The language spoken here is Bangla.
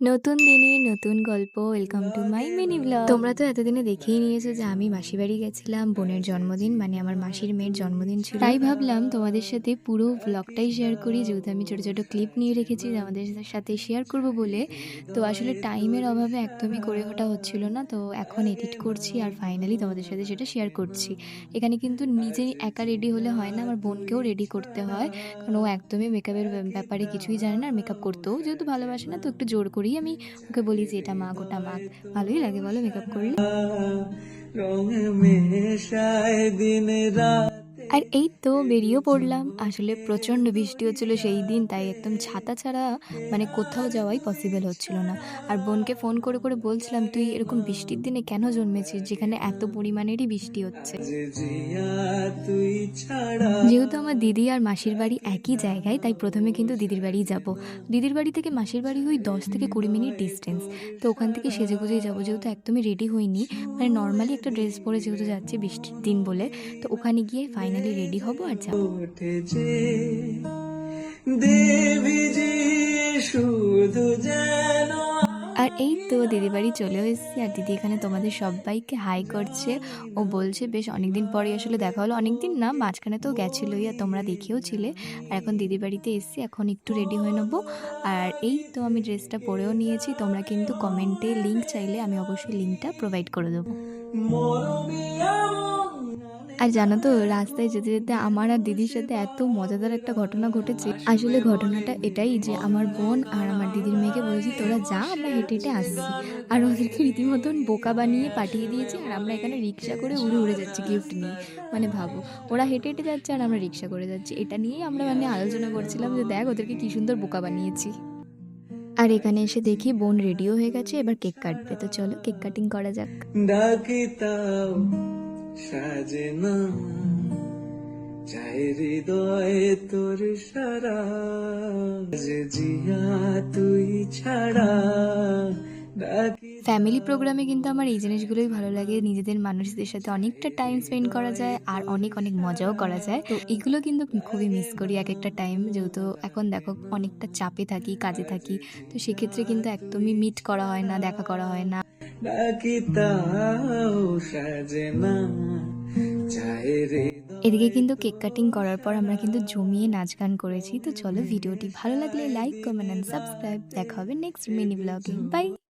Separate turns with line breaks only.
নতুন দিনে নতুন গল্প। Welcome to my mini blog. তোমরা তো এতদিনে দেখেই নিয়েছো যে আমি মাসির বাড়ি গেছিলাম। বোনের জন্মদিন, মানে আমার মাসির মেয়ের জন্মদিন ছিল। তাই ভাবলাম তোমাদের সাথে পুরো ব্লগটাই শেয়ার করি, যেহেতু আমি ছোট ছোট ক্লিপ নিয়ে রেখেছি যে আমাদের সাথে শেয়ার করব বলে। তো আসলে টাইমের অভাবে একদমই করে ওঠা হচ্ছিল না, তো এখন এডিট করছি আর ফাইনালি তোমাদের সাথে সেটা শেয়ার করছি। এখানে কিন্তু নিজে একা রেডি হলে হয় না, আমার বোনকেও রেডি করতে হয়, কারণ ও একদমই মেকআপের ব্যাপারে কিছুই জানে না। আর মেকআপ করতেও যেহেতু ভালোবাসে না, তো একটু জোর করেই আমি ওকে বলি যে এটা মাখ ওটা মাখ। ভালোই লাগে বলো মেকআপ করলে।
রং মেশায় দিন রাত।
আর এই তো বেরিয়েও পড়লাম। আসলে প্রচণ্ড বৃষ্টি হচ্ছিল সেই দিন, তাই একদম ছাতা ছাড়া মানে কোথাও যাওয়াই পসিবল হচ্ছিল না। আর বোনকে ফোন করে করে বলছিলাম, তুই এরকম বৃষ্টির দিনে কেন জন্মেছিস যেখানে এত পরিমাণেরই বৃষ্টি হচ্ছে।
যে জিয়া তুই ছাড়া।
যেহেতু আমার দিদি আর মাসির বাড়ি একই জায়গায়, তাই প্রথমে কিন্তু দিদির বাড়িই যাব। দিদির বাড়ি থেকে মাসির বাড়ি ওই 10 থেকে 20 মিনিট ডিস্টেন্স। তো ওখান থেকে সেজে গুজেই যাবো, যেহেতু একদমই রেডি হইনি, মানে নর্মালি একটা ড্রেস পরে যেহেতু যাচ্ছি বৃষ্টির দিন বলে। তো ওখানে গিয়ে ফাইনালি রেডি হব আর যাবো।
ওঠে যে দেবী যে শুধু যেন।
আর এই তো দিদি বাড়ি চলেও এসেছি, আর দিদি এখানে তোমাদের সবাইকে হাই করছে। ও বলছে বেশ অনেকদিন পরে আসলে দেখা হলো, অনেকদিন না, মাঝখানে তো গেছিলোই আর তোমরা দেখেও ছিলে। আর এখন দিদি বাড়িতে এসেছি, এখন একটু রেডি হয়ে নেবো। আর এই তো আমি ড্রেসটা পরেও নিয়েছি। তোমরা কিন্তু কমেন্টে লিঙ্ক চাইলে আমি অবশ্যই লিঙ্কটা প্রোভাইড করে দেবো।
মরমিয়া
আর জানো তো, রাস্তায় যেতে যেতে আমার আর দিদির সাথে এত মজাদার একটা ঘটনা ঘটেছে। আসলে ঘটনাটা এটাই যে আমার বোন আর আমার দিদির মেয়েকে বলেছি তোরা যা, আমরা হেঁটে হেঁটে আসছি। আর ওদেরকে রীতিমতন বোকা বানিয়ে পাঠিয়ে দিয়েছি, আর আমরা এখানে রিক্সা করে উড়ে উড়ে যাচ্ছি গিফট নিয়ে। মানে ভাবো, ওরা হেঁটে হেঁটে যাচ্ছে আর আমরা রিক্সা করে যাচ্ছি। এটা নিয়েই আমরা মানে আলোচনা করছিলাম যে দেখ ওদেরকে কি সুন্দর বোকা বানিয়েছি। আর এখানে এসে দেখি বোন রেডিও হয়ে গেছে, এবার কেক কাটবে। তো চলো কেক কাটিং করা যাক।
ডাকি তাও সাজে না, চাই হৃদয়ে তোর সারা। যে জিয়া তুই ছাড়া ডাকি।
ফ্যামিলি প্রোগ্রামে কিন্তু আমার এই জিনিসগুলোই ভালো লাগে, নিজেদের মানুষদের সাথে অনেকটা টাইম স্পেন্ড করা যায় আর অনেক অনেক মজাও করা যায়। তো এগুলো কিন্তু খুবই মিস করি এক একটা টাইম, যেহেতু এখন দেখো অনেকটা চাপে থাকি, কাজে থাকি। তো সেক্ষেত্রে কিন্তু একদমই মিট করা হয় না, দেখা করা হয় না।
ডাকি তাও সাজে না, চাই রে।
এদিকে কিন্তু কেক কাটিং করার পর আমরা কিন্তু জমিয়ে নাচ গান করেছি। তো চলো, ভিডিওটি ভালো লাগলে লাইক কমেন্ট অ্যান্ড সাবস্ক্রাইব। দেখা হবে নেক্সট মিনি ব্লগে। বাই।